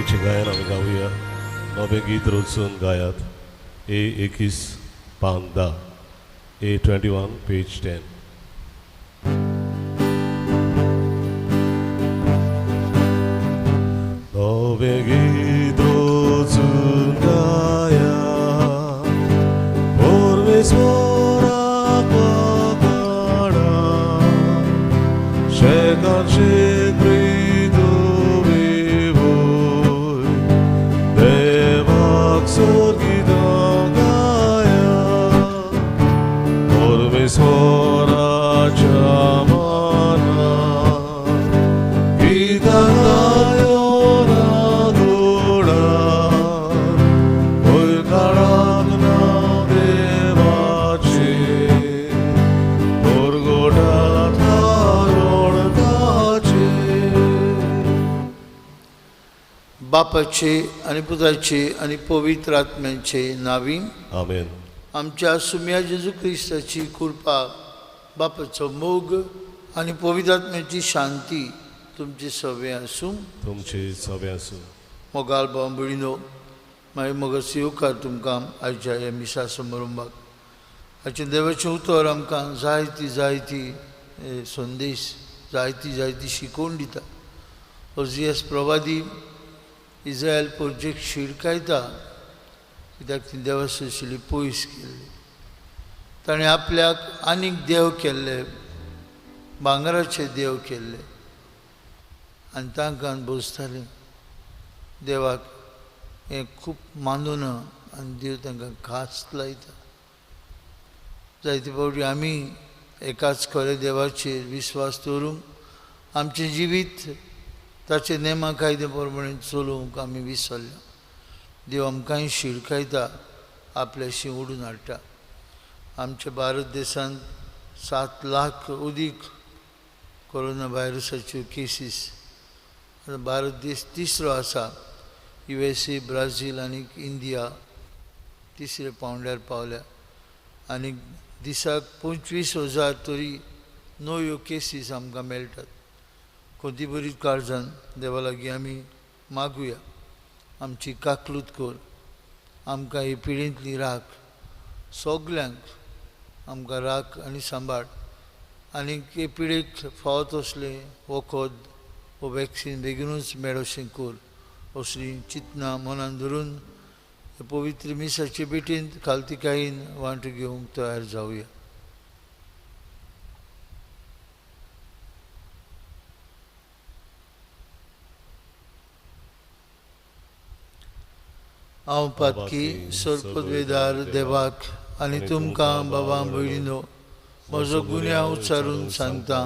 स्तुतीचे गायन आम्ही गाऊया. नवे गीत रोजून गायात. A21 पान 10, A21 पेज 10. नवे गीत रोजून गायात. परमेश्वराक वखाणा. शेकांचे बापाचे आणि पुत्राचे आणि पवित्र आत्म्याचे नावी आमेन. आमच्या सुम्या जेजू ख्रिस्ताची कृपा, बापाचो मोग आणि पवित्र आत्म्याची शांती तुमचे सगळे आसूं. तुमचे सगळे आसूं. मोगाल भाव भयणीनो, मागीर मोगाचो येवकार तुमकां आयच्या ह्या मिसा समारंभाक. हाचे देवाचें उतर आमकां जायती संदेश, जायती शिकोवन दिता. ओजियस प्रवादी इस्रायल प्रोजेक्ट शिडकायता, कित्याक ती देवाची आशिल्ली पयस केल्ली. ताणें आपल्याक आनीक देव केल्ले, भांगराचे देव केल्ले आनी तांकां बोसताले. देवाक हें खूब मानूना आनी देव तांकां घास लायता. जायते फावटी आमी एकाच खरे देवाचेर विश्वास दवरूंक आमचें जिवीत ताचे नेमा कायदे प्रमाणे चलोवंक आमी विसरल्या. देव आमकांय शिडकायता, आपल्याशी ओडून हाडटा. आमच्या भारत देशांत 7 लाख उदीक कोरोना व्हायरसाच्यो केसीस. भारत देश तिसरो आसा. USA, ब्राझील आनी इंडिया तिसरे पांवड्यार पावल्या. आनी दिसाक 25,000 तरी नव्यो केसीस आमकां मेळटात. कोणती बरी काळजान देवा लागीं आमी मागुया. आमची काकलूत कर. आमकां हे पिळेंतली राख, सगल्यांक आमकां राख आनी सांबाळ. आनी हे पिळेक फावो तसलें वखद वो वॅक्सीन बेगीनूच मेळोशें कर. असली चिंतना मनान धरून पवित्र मिसाचे भेटेंत खालतिकायेन वांटो घेवंक तयार जावया. हांव पातकी सोरपदवेदार देवाक आनी तुमकां बाबा भयणीनो, म्हजो गुन्यांव उच्चारून सांगता.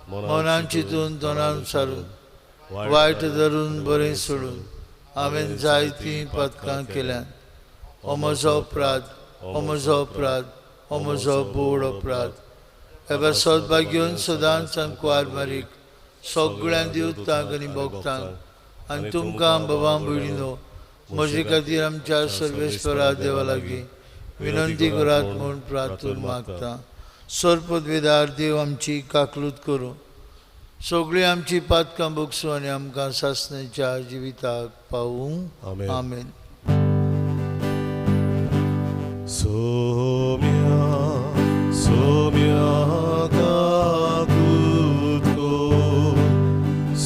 मनान चिंतून तोंडान उच्चारून वायट धरून बरें सोडून हांवें जायतीं पातकां केल्यात. हो म्हजो अपराध, हो म्हजो अपराध, हो म्हजो बोड अपराध. एबा सदभाग घेवन सदांच कुवार बारीक सगळ्या दिवतांक आनी भोगतांक आनी तुमकां बाबा भयणीनो, म्हजे खातीर आमच्या सर्वेस्परा देवा लागीं विनंती करात म्हूण प्रार्थून मागता. सोरपदवेदार देव आमची काकलूत करूं, सगळीं आमची पातकां भोगसूं आनी आमकां सासणेच्या जिविताक पावूं. आमेन. सोम्या सोम्या काकूत कर.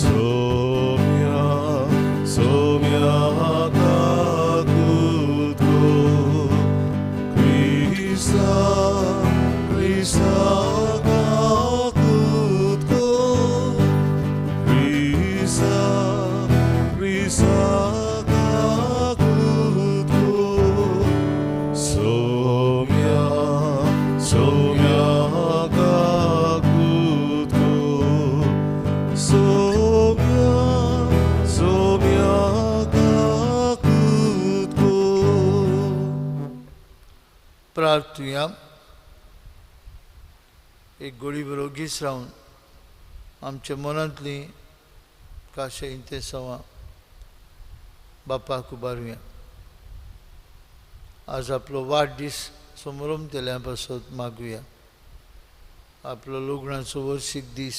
सोम्या सोम्या काकूत कर. क्रिस्ता क्रिस्ता काकूत कर. क्रिस्ता क्रिस्ता काकूत कर. सोम्या सोम्या काकूत कर. सोम्या सोम्या काकूत कर. प्रार्थुया. एक गोळी बरोगीच रावन आमच्या मनांतली काशे इंतेसांवां बापाक उबारुया. आज आपलो वाडदीस समारंभ केल्या पासत मागुया. आपलो लग्नाचो वर्शीक दीस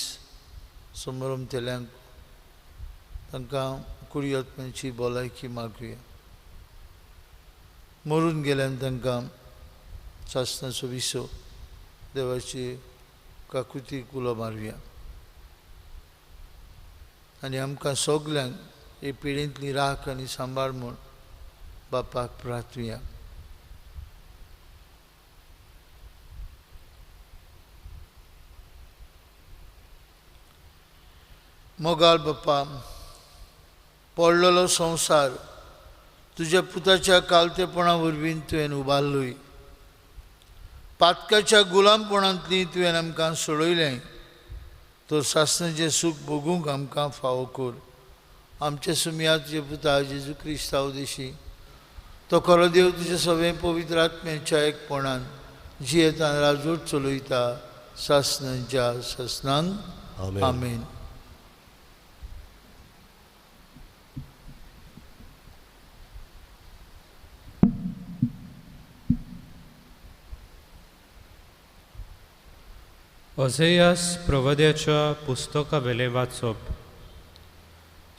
समारंभ केल्यांक तांकां कुडियात्म्यांची भलायकी मागुया. मरून गेल्यान तांकां सासणाचो विसो देवाची काकुती कुलो मारुया. आनी आमकां सगल्यांक हे पिळेंतली राख आनी सांबाळ म्हूण बापाक प्रार्थुया. मोगाळ बाप्पा, पडलेलो संवसार तुज्या पुताच्या कालतेपणा वरवीं तुवें उबारलोय. पातकाच्या गुलामपणांतली तुवें आमकां सोडयलें. तो सासणाचें सूख भोगूंक आमकां फावो कर. आमचे सुमया तुजे पुता जेजू क्रिस्ता उदेशी तो खरो देव तुजे सगळे पवित्र आत्म्याच्या एकपणान जियेत आनी राजवट चलयता सासणांच्या सासणान. आमेन. ओझेयास प्रवद्याच्या पुस्तका वेले वाचप.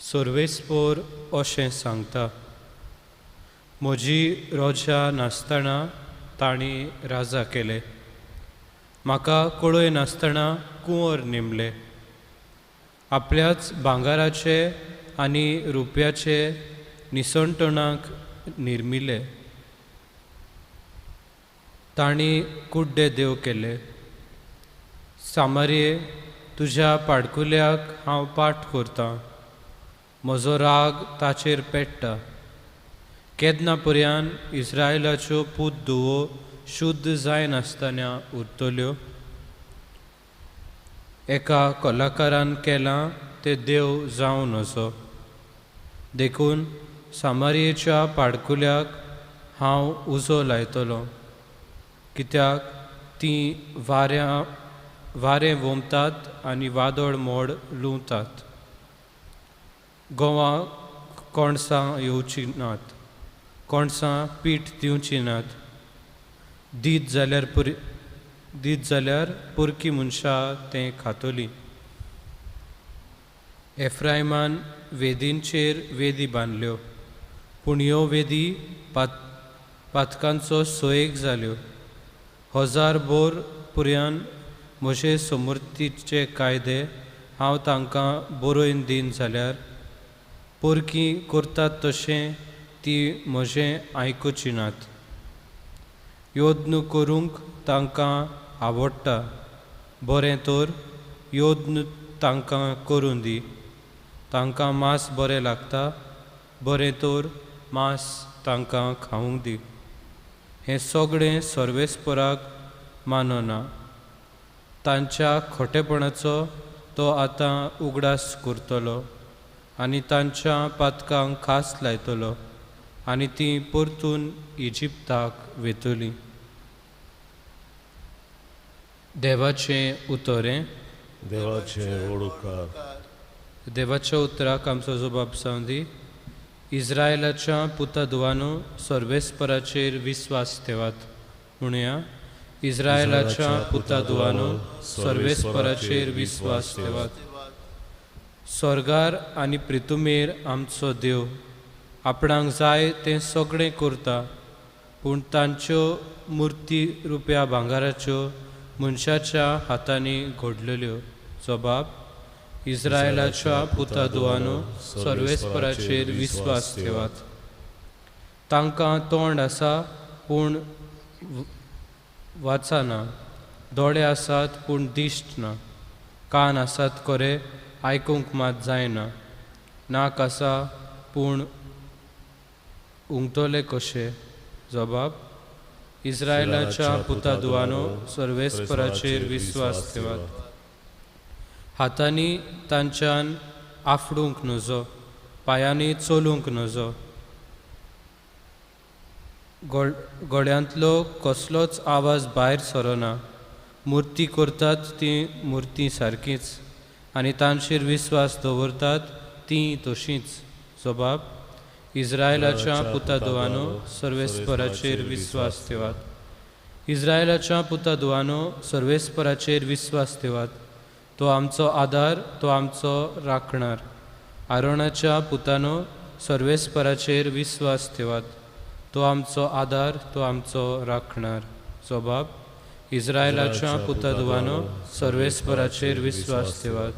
सर्वेस्पोर अशें सांगता, म्हजी रोजा नासतना ताणी राजा केले. म्हाका कळय नासतना कुंवर नेमले. आपल्याच भांगाराचे आनी रुप्याचे निसणटणाक निर्मिले. ताणी कुड्डे देव केले. सामर्ये, तुज्या पाडकुल्याक हांव पाठ करतां. म्हजो राग ताचेर पेट्टा. केदना पर्यान इस्रायलाच्यो पूत धुवो शुद्ध जायनासतना उरतल्यो. एका कलाकारान केलां ते देव जावं नजो. देखून सामर्येच्या पाडकुल्याक हांव उजो लायतलों. कित्याक तीं वारें वोमतात आनी वादळ मोड लुंवतात. गोवां कोणसां येवची नात. कोणसां पीठ दिवची नात. दीत जाल्यार पुरकी मनशां तें खातलीं. एफ्रायमान वेदींचेर वेदी बांदल्यो, पूण ह्यो वेदी पातकांचो सोयेक जाल्यो. 1000 बोर पर्यान म्हजे समृद्धीचे कायदे हांव तांकां बरोवन दीन जाल्यार पुरकी करतात तशें ती म्हजें आयकुची नात. योद्न करूंक तांकां आवडटा. बरें तर योद्न तांकां करून दी. तांकां मांस बरें लागता. बरें तर मांस तांकां खावंक दी. हें सगळें सर्वेस्पराक मानना. तांच्या खोटेपणाचो तो आतां उगडास करतलो आनी तांच्या पातकांक खास लायतलो आनी तीं परतून इजिप्ताक वेतलीं. देवाचें उतोरें. देवाचें ओडकार. देवाच्या उतराक आमचो जबाब जावं दी. इस्रायलाच्या पुता दुवानो सर्वेस्पराचेर विस्वास ठेवात. म्हणुया, इस्रायलाच्या पुता दुवानो सर्वेस्पराचेर विस्वास ठेवात. स्वर्गार आनी पृथ्वीमेर आमचो देव आपणाक जाय तें सगळें करता. पूण तांच्यो मुर्ती रुप्या भांगाराच्यो मनशाच्या हातांनी घडलेल्यो. जबाब: इस्रायलाच्या पुता दुवानो सर्वेस्पराचेर विस्वास ठेवात. तांकां तोंड आसा पूण वाचना. दोळे आसात पूण दिश्ट ना. कान आसात खरे, आयकूंक मात जायना. नाक आसा पूण उंगतले कशे. जबाब: इस्रायलाच्या पुता दुवानो सर्वेस्पराचेर विस्वास ठेवात. हातांनी तांच्यान आफडूंक नजो. पायांनी चलूंक नजो. गळ्यांतलो कसलोच आवाज भायर सरना. मुर्ती करतात ती मुर्ती सारकीच आनी तांचेर विस्वास दवरतात ती तशींच. जबाब: इस्रायलाच्या पुता दुवानो सर्वेस्पराचेर विस्वास ठेवात. इस्रायलाच्या पुता दुवानो सर्वेस्पराचेर विस्वास ठेवात. तो आमचो आदार, तो आमचो राखणार. आरोणाच्या पुतानो सर्वेस्पराचेर विस्वास ठेवात. तो आमचो आदार, तो आमचो राखणार. जो बाब इस्रायलाच्या पुतधुवानो सर्वेस्पराचेर विस्वास ठेवात.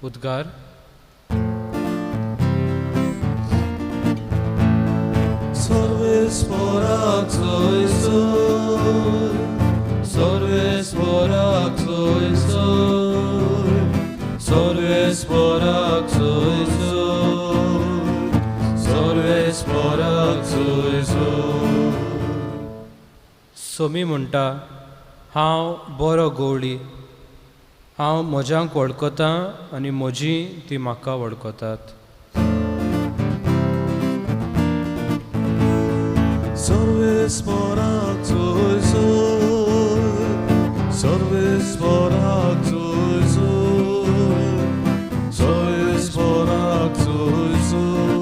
उद्गार. Sorvesporak soisor, sorvesporak soisor, sorvesporak soisor, sorvesporak soisor. Somi म्हणटा, हांव बरो गवळी. हांव म्हज्यांक वळखतां आनी म्हजी ती म्हाका वळखतात. Sorvesporak soisor, sorvesporak soisor, sorvesporak soisor,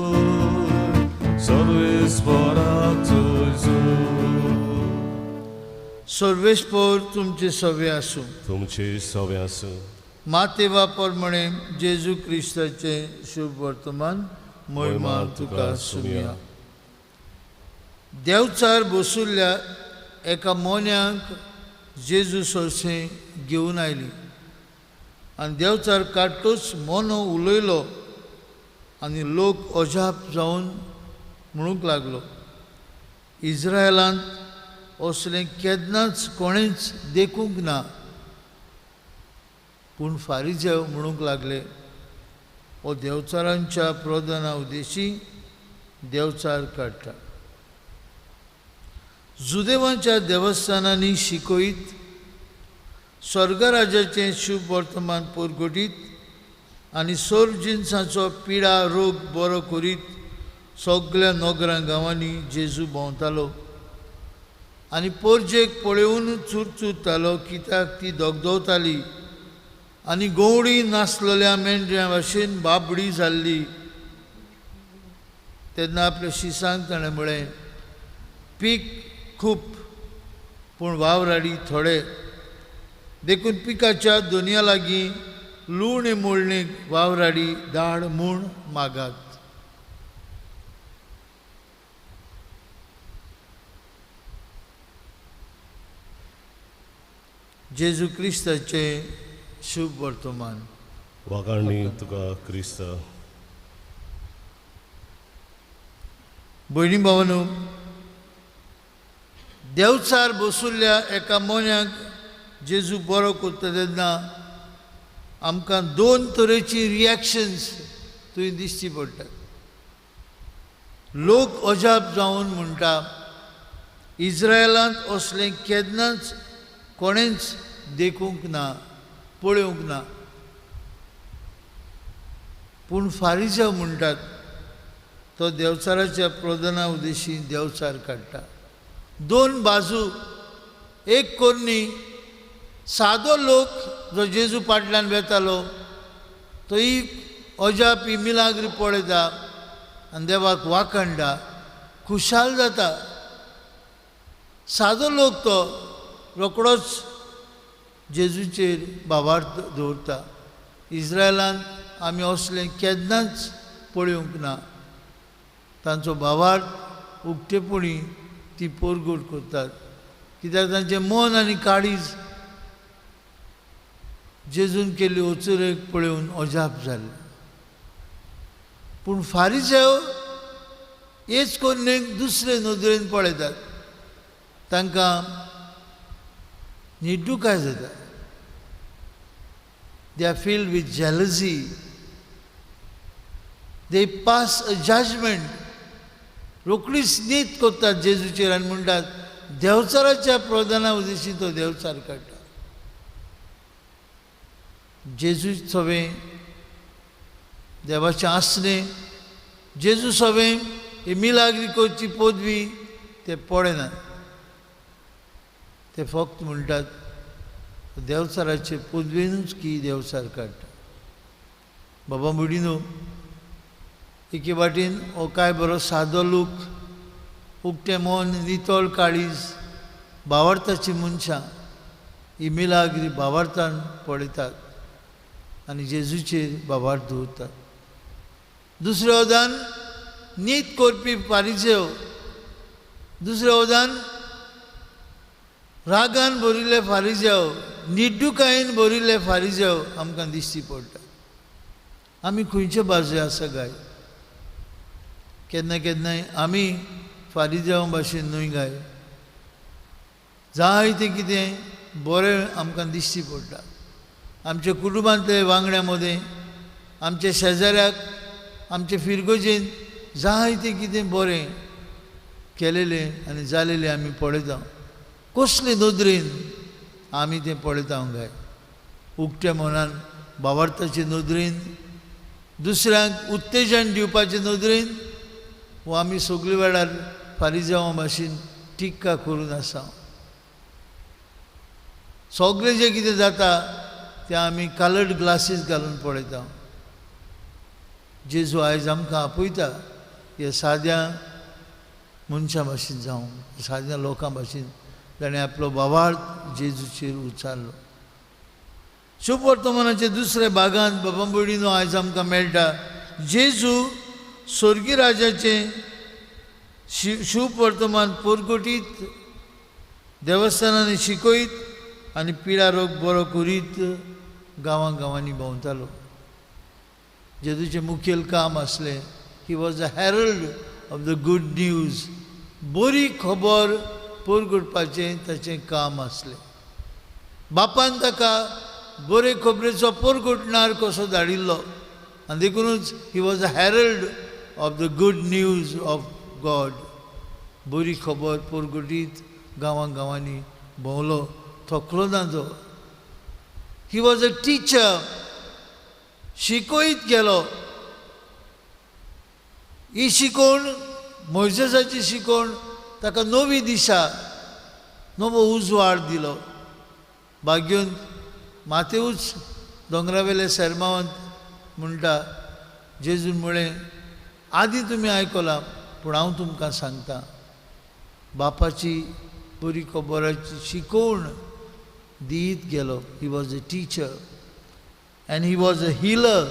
sorvesporak soisor. सर्वेस्पोर तुमचे सवे आसूं. तुमचे सवे आसूं. मातेवा प्रमाणे जेजू क्रिस्ताचे शुभ वर्तमान मोहिमा तुका सुमिया. देवचार बसुल्ल्या एका मोन्यांक जेजू सोर्से घेवन आयली आनी देवचार काडटूच मोनो उलयलो आनी लोक अजाप जावन म्हणूंक लागलो, इस्रायलांत असलें केन्नाच कोणेंच देखूंक ना. पूण फारिजेव म्हणूंक लागले, हो देवचारांच्या प्रधाना उद्देशी देवचार काडटा. जुदेवांच्या देवस्थानांनी शिकयत, स्वर्गराज्याचें शुभ वर्तमान परगटीत आनी सोर्जिन्साचो पिडा रोग बरो करीत सगळ्या नगरां गांवांनी जेजू भोंवतालो आनी पोरजेक पळोवन चुरचुरतालो, कित्याक ती दोगदोवताली आनी गवळी नासलेल्या मेंढऱ्या भाशेन बाबडी जाल्ली. तेन्ना आपल्या शिसांक ताणें म्हळें, पीक खूब पूण वावराडी थोडे, देखून पिकाच्या दोनया लागीं लूण मोळणेक वावराडी धाड म्हूण मागात. जेजू क्रिस्ताचे शुभ वर्तमान. वागाणी तुका क्रिस्त. भयणी भावांनो, देवचार बसुल्ल्या एका मोन्याक जेजू बरो करता तेन्ना आमकां दोन तरेची रिएक्शन्स थंय दिश्टी पडटात. लोक अजाप जावन म्हणटा, इस्रायलांत असलें केन्नाच कोणेंच देखूंक ना, पळोवंक ना. पूण फारिजेव म्हणटात, तो देवचाराच्या प्रधाना उद्देशी देवचार काडटा. दोन बाजू. एक कोन्नी सादो लोक जो जेजू फाटल्यान वेतालो तोय अजापी मिलाग्री पळयता आनी देवाक वाखणटा, खुशाल जाता. सादो लोक तो रोखडोच जेजूचेर भावार्थ दवरता. इस्रायलांत आमी असलें केन्नाच पळोवंक ना. तांचो भावार्थ उक्तेपणी ती परगट करतात, कित्याक तांचें मन आनी काळीज जेजून केल्ली ओचुरेक पळोवन अजाप जालें. पूण फारिजेव हेच कोन्नेक दुसरे नदरेन पळयतात. तांकां निड्डूकाय जाता. They are filled with jealousy. They pass a judgement. रोखडीच नीत करतात जेजूचेर आनी म्हणटात, देवचाराच्या प्रधाना उद्देशी तो देवचार काडटा. जेजू सवें देवाचें आसलें, जेजू सवें ही मिलाग्री करची पदवी ते पळयनात. ते फक्त म्हणटात, देवचाराचे पदवेनूच की देवचार काडटा. बाबा मुडीनो, एके वाटेन हो काय बरो सादो लोक, उक्तें मन, नितळ काळीज, भावार्थाची मनशां ही मिलाग्री भावार्थान पळयतात आनी जेजूचेर भावार्थ दवरतात. दुसरें ओदान नीत करपी फारिसेव, दुसरें ओदान रागान भरिल्ले फारिसेव, निड्डुकायेन भरिल्ले फारिसेव आमकां दिश्टी पडटा. आमी खंयचे बाजू आसा गाय? केन्ना केन्नाय आमी फारिसेवा भाशेन न्हय गाय. जायतें कितें बरें आमकां दिश्टी पडटा. आमच्या कुटुंबांतले वांगड्या मदें, आमच्या शेजाऱ्याक, आमच्या फिरगोजेन जायतें कितें बरें केलेलें आनी जालेलें आमी पळयता. कसले नदरेन आमी तें पळयता गाय. उक्त्या मनान भावार्थाचे नदरेन, दुसऱ्यांक उत्तेजन दिवपाचे नदरेन, वो आमी सगळे वेळार फारिसेवा भाशेन टिक्का करून आसा. सगळें जें कितें जाता तें आमी कलर्ड ग्लासीस घालून पळयता. जेजू आयज आमकां आपयता हे साद्या मनशा भाशेन जावं, साद्या लोकां भाशेन ताणें आपलो भावार्थ जेजूचेर उचारलो. शुभ वर्तमानाच्या दुसऱ्या भागांत बाबा भयणीनो आयज आमकां मेळटा जेजू स्वर्गीय राजाचें शुभ वर्तमान परगटीत, देवस्थानांनी शिकयत आनी पिडा रोग बरो करीत गांवां गांवांनी भोंवतालो. जेजूचें मुखेल काम आसलें. He was a herald of the good news. बरी खबर परगटपाचें ताचें काम आसलें. बापान ताका बरे खबरेचो परगटणार कसो धाडिल्लो आनी देखूनच he was a herald of the good news of God. बरी खबर परगटीत गांवां गांवांनी भोंवलो, थकलो ना तो. ही वॉज अ टिचर. शिकयत गेलो. ही शिकोवण, मोइसेसाची शिकोवण ताका नवी दिशा, नवो उजवाड दिलो. भाग्यून मातेऊच दोंगरावेले सर्मावंत म्हणटा, जेजून म्हळें आदी तुमी आयकलां पूण हांव तुमकां सांगता. बापाची बरी खबराची शिकोवण दीत गेलो. He was a teacher and he was a healer.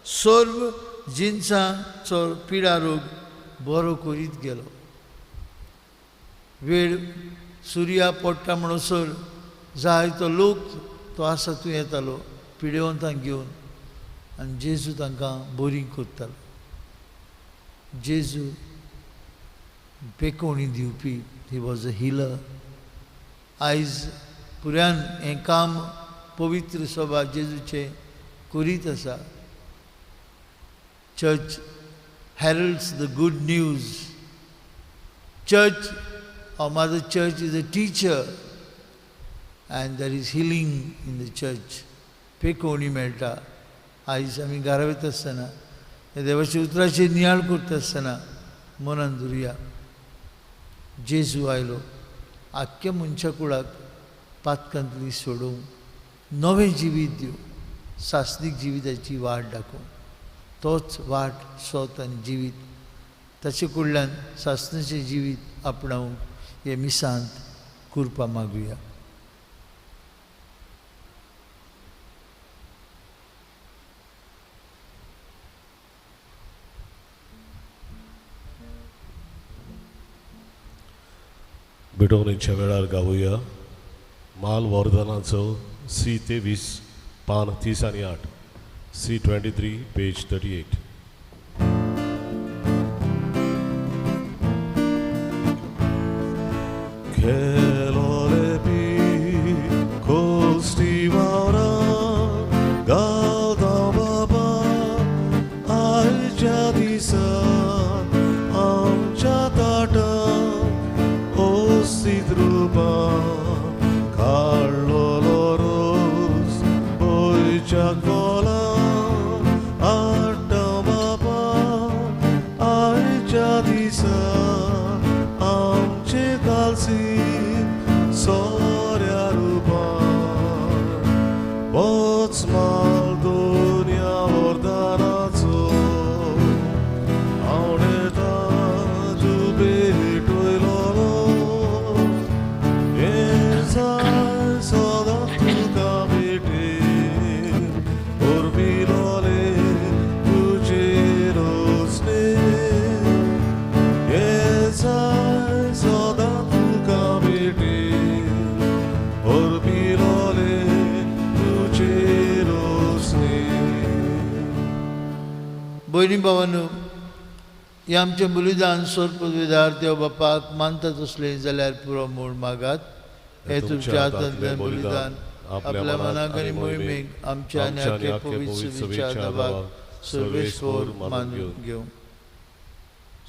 सर्व जिन्सांचो पिडा रोग बरो करीत गेलो. वेळ सुर्या पडटा म्हणसर जायतो लोक तो आसा थंय येतालो पिडेवंतांक घेवन आनी जेजू तांकां बरी करतालो. जेजू पेकोवणी दिवपी. He was a healer. आयज पुरान हें काम पवित्र सभा जेजूचें करीत आसा. Church heralds the good news. Church, our mother church is a teacher and there is healing in the church. पेकोवणी मेळटा. आयज आमी घरा वयता आसतना हे देवाच्या उतराचेर नियाळ करता आसतना मनान धरुया जेजू आयलो आख्ख्या मनशा कुळाक पातकांतली सोडूंक नवें जिवीत दिवं, सासनीक जिविताची वाट दाखोवंक. तोच वाट, सोत आनी जिवीत. ताचे कडल्यान सासणाचें जिवीत आपणावंक हे मिसांत कृपा मागुया. बिटोवणेच्या वेळार गावुया माल वर्धनाचो C23 पान 30 आनी 8. C23 page 38. भयणी भावांनो, हे आमचें बलिदान सोर पदवीदार देव बापाक मानतात असले जाल्यार पुरो मूळ मागात. हे तुमच्या हातांतलें बलिदान आपल्या मनाक आनी मोहिमेक आमच्या आनी आख्या पवित्र सभेच्या दाबाक सर्वेस्वर मानून घेवं.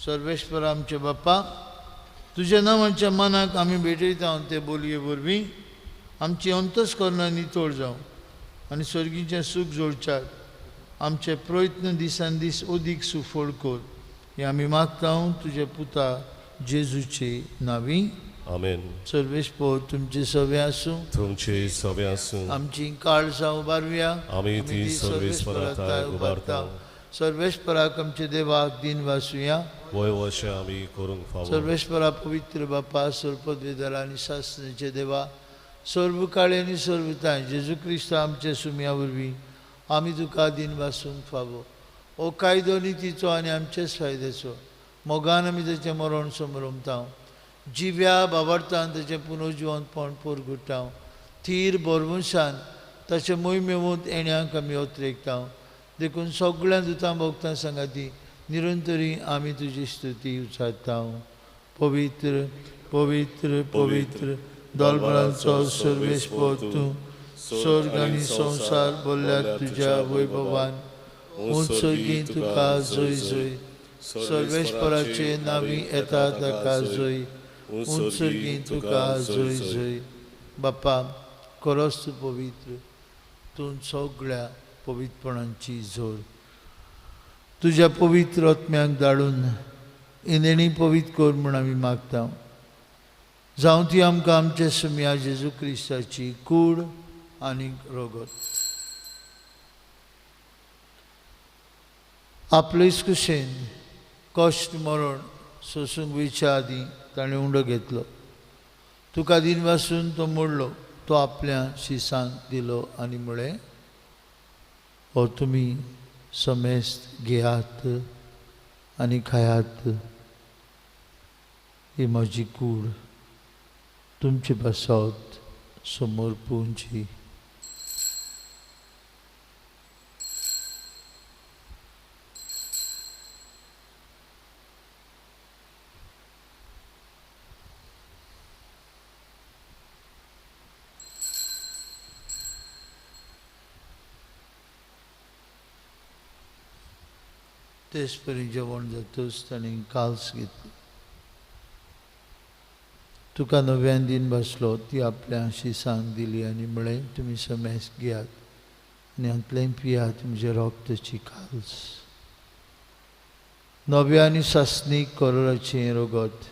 सर्वेस्वर आमचे बाप्पा, तुझ्या नांवाच्या मनाक आमी भेटयता ते बोलये वरवीं आमची अंतस्करणां नितळ जावं आनी सर्गीचें सूख जोडच्यात आमचे प्रयत्न दिसान दीस अदीक सुफळ कर. हे आमी मागता तुझे पुता जेजूचे नांवी. आमेन. सर्वेस्पर तुमचे सवे आसूं. तुमचे सवे आसूं. आमची काळजां उबारुया. आमी ती सर्वेस्परांताय उबारता. सर्वेस्पराक आमचे देवाक दिन वासुया. वय वर्ष आमी करूंक फावो. सर्वेस्परा पवित्र बापा, सर्पद्वेदार आनी शास्त्राचे देवा, सर्व काळे आनी सर्वताय जेजू क्रिस्त आमचे सुम्या वरवीं आमी तुका दिन वासूंक फावो. हो कायदो नितीचो आनी आमचेच फायद्याचो. मोगान आमी तेचें मरण समरमता. जिव्या बाबार्थान तेचें पुनर्जिवंतपण परगुटाव. थीर बरमुशान ताचे मोहिमेवंत येण्याक आमी ओत्रेकता. देखून सगळ्या दुतां भोगतां सांगाती निरंतरी आमी तुजी स्तुती उचारता. पवित्र पवित्र पवित्र दोलबरांचो सर्वेस्पर तूं, स्वर्ग आनी संवसार भरल्यात तुज्या वैभवान. उत्सर्गी तुका जय जय. सर्वेस्पराचे नांवी येता ताका जय. उत्सर्गी तुका जय जय. बाप्पा, खरोच तूं पवित्र. तूं सगळ्या पवित्रपणांची जोर. तुज्या पवित्र आत्म्याक धाडून इनेणी पवित्र कर म्हूण आमी मागता. जावं ती आमकां आमचे सुम्या जेजू क्रिस्ताची कूड आनी रगत. आपलेच कुशेन कश्ट मरण सोसूंक वयच्या आदीं ताणें उंडो घेतलो. तुका दिन वासून तो मोडलो. तो आपल्या शिसांक दिलो आनी म्हळें, हो तुमी समेस्त घेयात आनी खायात. ही म्हजी कूड तुमचे पासत समोर पोवची. तेच परी जेवण जातच ताणें काल्स घेतली. तुका नव्यान दिन बसलो. ती आपल्या शिसांक दिली आनी म्हळें, तुमी समेस घेयात आनी हातूंतल्यान पियात म्हजे रोगताची काल्स. नव्या आनी सासणीक करोराचें रगत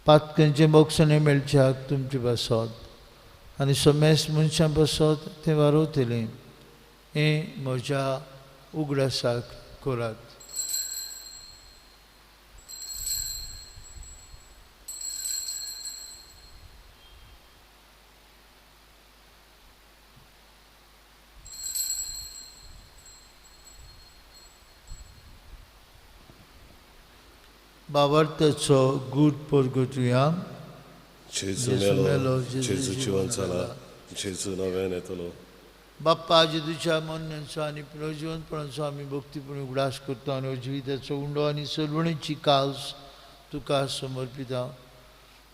पातकांचे मोक्षणे मेळच्याक तुमचे पासत आनी समेस मनशां पासत तें वारोतलें. हें म्हज्या उगडासाक करात. बाबार्थाचो गूट परगटुया. जेजू मेलो, जेजू जिवंत जाला, जेजू नव्यान येतलो. बाप्पा, जेजूच्या मरणाचो आनी पुनर्जिवंतपणाचो आमी भक्तीपूर्ण उगडास करता आनी जिविताचो उंडो आनी सर्वणेची काल्स तुका समर्पिता.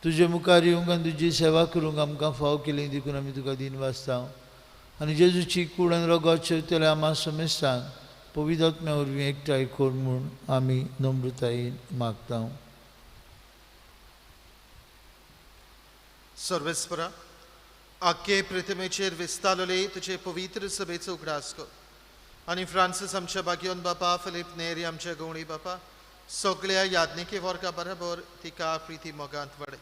तुजे मुखार येवंक आनी तुजी सेवा करूंक आमकां फाव केली देखून आमी तुका दिन वाचता. आनी जेजूची कूड आनी रगत शेवतले आम्हा समेस्तांक पवित्र आत्म्या वरवीं एकठांय कर म्हूण आमी नम्रतायेन मागता. सर्वेस्परा, आख्खे पृथ्वीचेर विस्तारले तुजे पवित्र सभेचो उगडास कर. आनी फ्रांसीस आमच्या भाग्यवंत बापा, फिलीप नेरी आमच्या गवळी बापा, सगळ्या याज्ञिके वर्गा बरोबर तिका प्रिती मोगांत वाडय.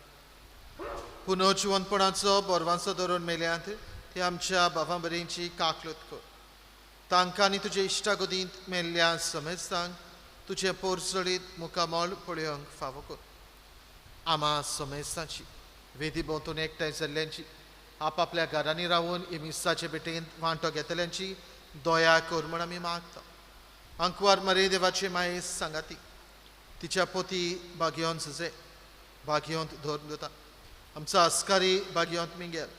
पुनर्जिवंतपणाचो बोरवांचो धरून मेल्यांत ते आमच्या भावां बरेंची काकलूत कर. तांकां आनी तुजे इश्टागोदींत मेल्ल्या समेस्तांक तुजे पोरसळीत मुखामोल पळोवंक फावो कर. आम्हा समेस्तांची वेदी भोंवतून एकठांय जाल्ल्यांची, आपापल्या घरांनी रावून इमिसाचे भेटेंत वांटो घेतल्यांची दया कर म्हूण आमी मागता. अंकवार मरे देवाचे मायेस सांगाती, तिच्या पोती भाग्यवंत झुजे, भाग्यवंत धोरण दोता, आमचो आस्कारी भाग्यवंत मिंगेल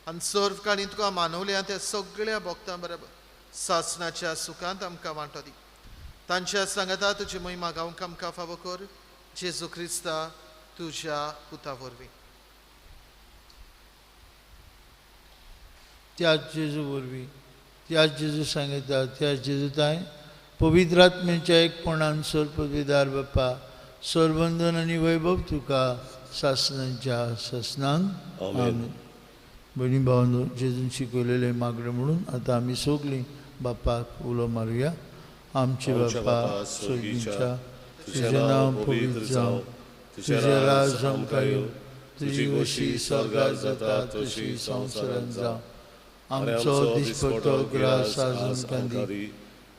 आनी सर्व काळी तुका मानवल्या त्या सगळ्या भक्तां बरोबर सासणाच्या सुखांत आमकां वांटो दी. तांच्या सांगाता तुजी महिमा गावंक आमकां फावो कर जेजू क्रिस्ता तुज्या पुता वरवीं. त्याच जेजू वरवीं त्याच जेजू सांगता त्याच जेजूताय पवित्र आत्म्याच्या एकपणान सोर पदवीदार बाप्पा सोरबंधन आनी वैभव तुका सासनांच्या सासनांक आमेन. भयणी भावांनो, जेजून शिकवलेले मागणे म्हणून आता आमी सगळीं बाप्पाक उलो मारुया. आमचे बाप्पा स्वर्गीच्या, तुझें नांव पवित्र जावं, तुझें राज आमकां येवं, तुजी वशी स्वर्गांत जाता तशी संवसारांत जावं. आमचो दिसपट्टो ग्रास आज आमकां दी,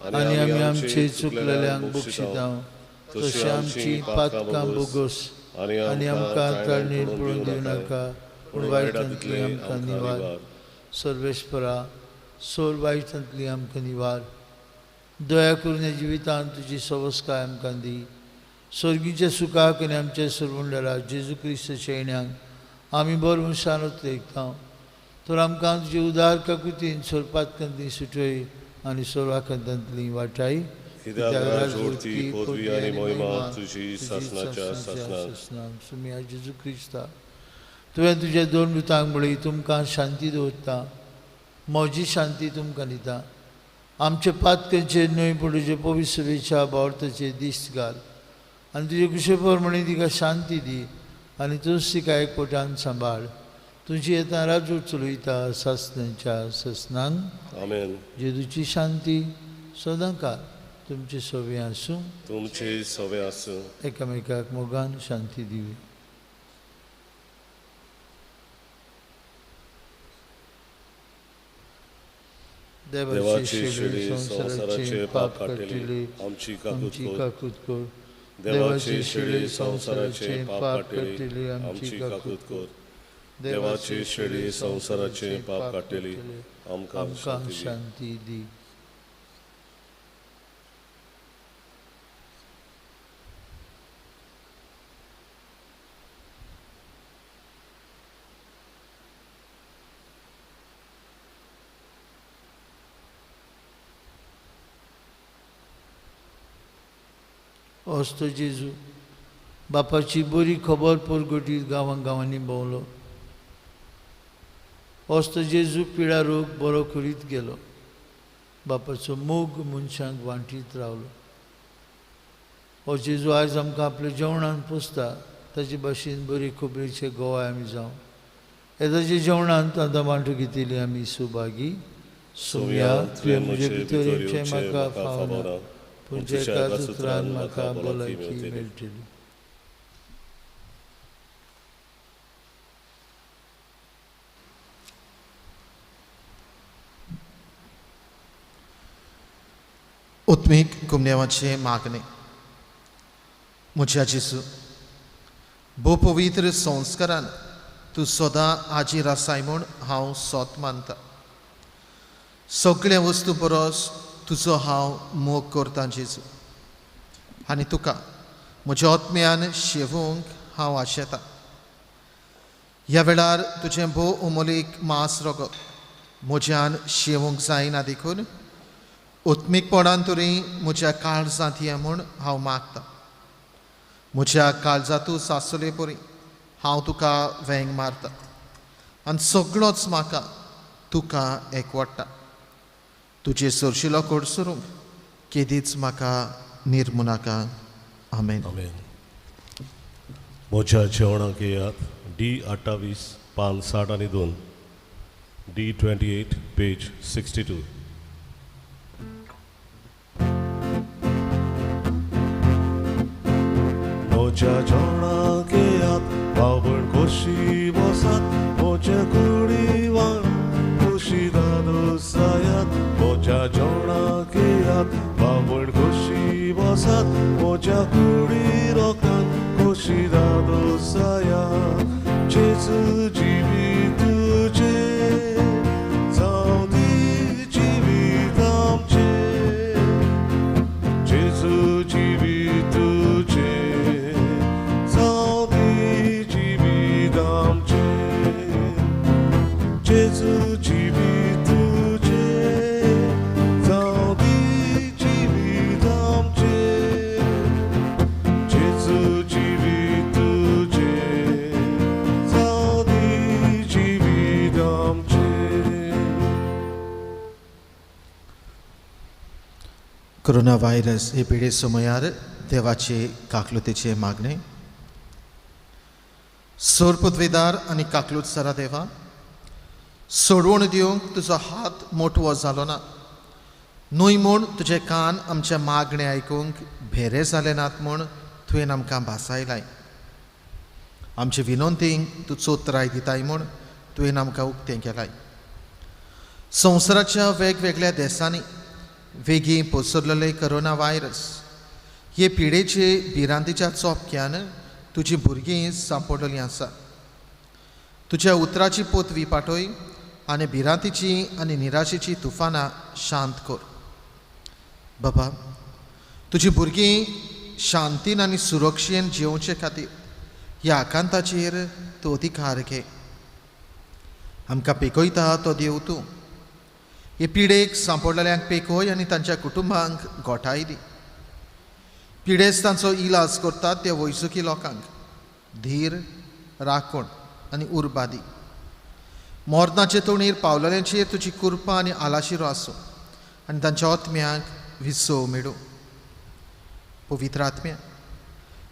आनी आमी आमचे चुकलेल्यांक बक्षिता तशी आमची पातकां बोगस आनी आमकां तळणीर पडून दिवं नाका, पूण वायटांतली आमकां निवार. सर्वेश्वरा, सोर वायटांतली आमकां निवार. दया करून ह्या जिवितांत तुजी सवस्काय आमकां दी. स्वर्गीच्या सुखाक आनी आमच्या सरवंडरा जेजू क्रिस्ताच्या येण्याक आमी बरो हुशारत लेखता. तर आमकां तुजे उदार काकुतीन सोर पातकांतली सुटय आनी सोर वाखांतांतली वाटाय. कित्याक राजवटी, पदवी आनी महिमा तुजी सासनाच्या सासनांत. सुम्या जेजू क्रिस्ता, तुवें तुज्या दोन दुतांक म्हळी तुमकां शांती दवरता, म्हजी शांती तुमकां दिता. आमचे पातकांचेर न्हय पूण तुजे पवित्र सभेच्या भावर्थाचेर दिश्ट घाल आनी तुजे कुशे प्रमाणे तिका शांती दी आनी तूंच तिका एकवटान सांबाळ. तुजी येता राजू चलयता सासनांच्या सासनांक आमेन. जेजूची शांती सदांकाळ तुमचे सवे आसूं. तुमचे सवे आसूं. एकामेकाक मोगान शांती दिवी. देवाची शिडी संसाराचे पाप काटिले आमची काकूत कर. देवाची शिडी संसाराचे पाप काटिले आमची काकूत कर. देवाची शिडी संसाराचे पाप काटिले आमकां शांती दी. असतो जेजू बापाची बरी खबर परगटीत गांवां गांवांनी भोंवलो. असतो जेजू पिडा रोग बरो करीत गेलो. बापाचो मोग मनशांक वांटीत रावलो. हो जेजू आयज आमकां आपल्या जेवणांत पोसता. ताचे भाशेन बरी खबरेचे गोवाय आमी जावं. येदाच्या जेवणांत आतां वांटो घेतिली आमी सुभागी. सोम्या, तुवें म्हजे भितर येवचें म्हाका फावना, पूण एका उतरान म्हाका भलायकी मेळटली. उत्मीक गुमनेवाचे मागणे. म्हज्या जेजू, भोव पवित्र संस्कारान तूं सदां हाजीर आसाय म्हूण हांव सोत मानता. सगळे वस्तू परस तुजो हांव मोग करतां जेजू, आनी तुका म्हज्या आत्म्यान शेवूंक हांव आशेतां. ह्या वेळार तुजें भोव उमोलीक मांस रगत म्हज्यान शेवूंक जायना देखून उत्मीकपणान तरी म्हज्या काळजांत ये म्हूण हांव मागतां. म्हज्या काळजांतू सासले परी हांव तुका वेंग मारतां आनी सगळोच म्हाका तुका एकवडटा. तुजे सरशिलो कोड सुरूंक केदीच म्हाका निर्मू नाका. आमेन. आमेन. म्हज्या जेवणाक येयात. D28 पान 60 आनी 2. D28 page 62. म्हज्या जेवणाक येयात. बावण कशी बसात. म्हज्या कुडीवान खुशी दादोसायात. म्हज्या जेवणाक येयात. बावण कशी बसात. म्हज्या कुडी रोखान खुशी दादोसायात. जेजू जिवीत तुजें जावं दी जिवीत आमचें. जेजू जिवीत तुजें जावं दी जिवीत आमचें. जेजू जिवीत तुजें जावं दी जिवीत आमचें. कोरोना व्हायरस हे पिडे सुमयार देवाचे काकलुतेचे मागणे. सोरपदवेदार आनी काकलूत सरा देवा, सोडवण दिवंक तुजो हात मोठवो जालो ना. न्हय म्हूण तुजे कान आमचे मागणे आयकूंक भेरे जाले नात म्हूण तुवें आमकां भासायलाय. आमचे विनोंतींक तूं चोत्राय दिताय म्हूण तुवें आमकां उक्तें केलाय. संवसाराच्या वेगवेगळ्या देशांनी वेगीं पसरलेले कोरोना व्हायरस हे पिडेचे भिरांतीच्या चोपक्यान तुजीं भुरगीं सांपडलेलीं आसा. तुज्या उतराची पोत विपाटोय आनी भिरांतीची आनी निराशेची तुफानां शांत कर. बाबा, तुजीं भुरगीं शांतीन आनी सुरक्षेन जिवचे खातीर ह्या आकांताचेर तूं अधिकार घे. आमकां पेकयता तो देव तूं. हे पिडेक सांपडलेल्यांक पेकय आनी तांच्या कुटुंबांक घोटाय दी. पिडेस तांचो इलाज करतात त्या वैजकी लोकांक धीर, राखण आनी उर्बा दी. मोर्नाचे तोणीर पावलेल्यांचेर तुजी कृपा आनी आलाशिरो आसूं आनी तांच्या आत्म्याक विसव मेळूं. पवित्र आत्म्या,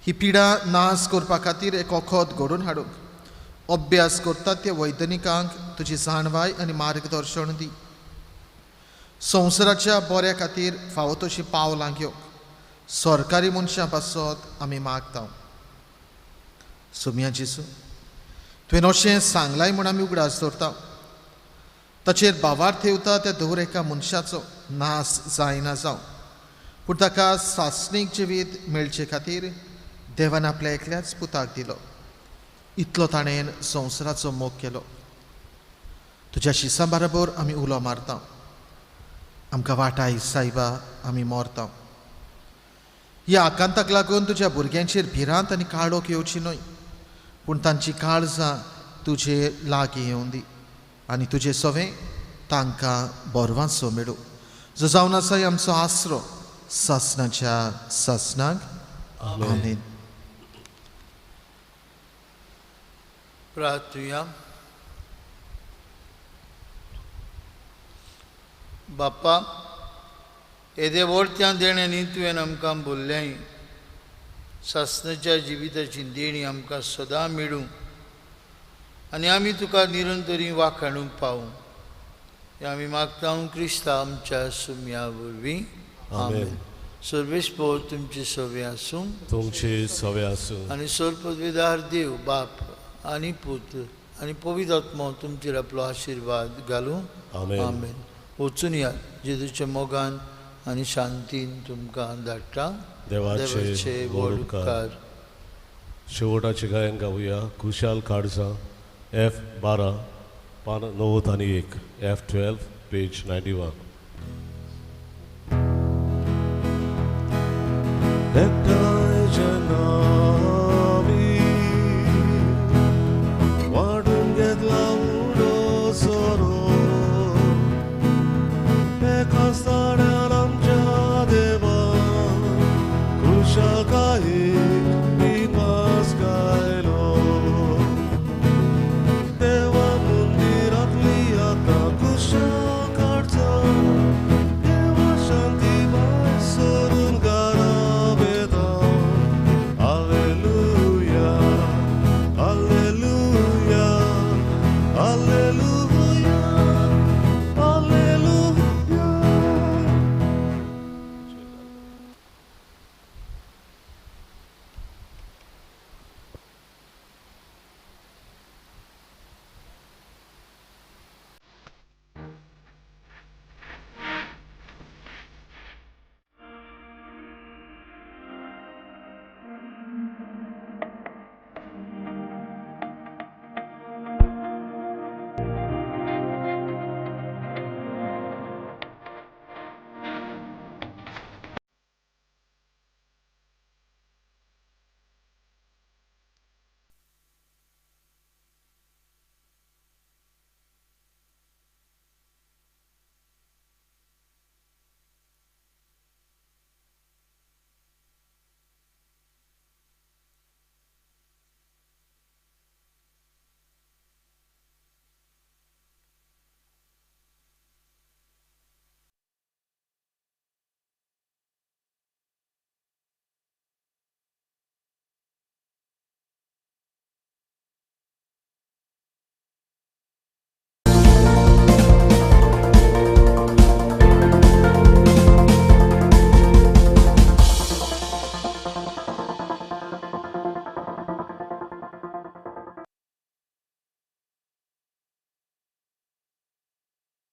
ही पिडा नाश करपा खातीर एक वखद घडोवन हाडूंक अभ्यास करतात त्या वैज्ञानिकांक तुजी जाणवाय आनी मार्गदर्शन दी. संवसाराच्या बऱ्या खातीर फावो तशी पावलां घेवंक सरकारी मनशां पासत आमी मागता. सोम्या जेसू, तुवें अशें सांगलाय म्हूण आमी उगडास दवरता. ताचेर बावार थेवता त्या दर एका मनशाचो नाश जायना जावं, पूण ताका सासणीक जिवीत मेळचे खातीर देवान आपल्या एकल्याच पुताक दिलो. इतलो ताणें संवसाराचो मोग केलो. तुज्या शिसां बरोबर आमी उलो मारता. आमकां वाटाय सायबा, आमी मोरता. ह्या आकांताक लागून तुज्या भुरग्यांचेर भिरांत आनी काळोख येवची न्हय, पूण तांची काळजां तुजे लागीं येवं दी आनी तुजें सवें तांकां बोरवांचो मेळूं. जो जावन आसा आमचो आसरो सासणाच्या सासणाक. आमेन. प्रार्थुया. बाप्पा, येदे वर्त्यां देण्यांनी तुवें आमकां बोल्ल्याय सासणाच्या जिविताची देणी आमकां सदां मेळूं आनी आमी तुका निरंतरी वाखाणूंक पावूं. हें आमी मागता क्रिस्ता आमच्या सुम्या वरवीं. आमेन. सर्वेस्पर तुमचे सवे आसूं. तुमचे सवे आसूं. आनी सोरपदवेदार देव बाप आनी पुत्र आनी पवित्र आत्मो तुमचेर आपलो आशिर्वाद घालूं. आमेन. आमेन. वचून या जेजूच्या मोगान आनी शांतीन तुमकां धाडटा. देवाचे व्हड उपकार. शेवटाचे गायन गावया. खुशाल काळजां F12 पान 91, F12 पेज 91.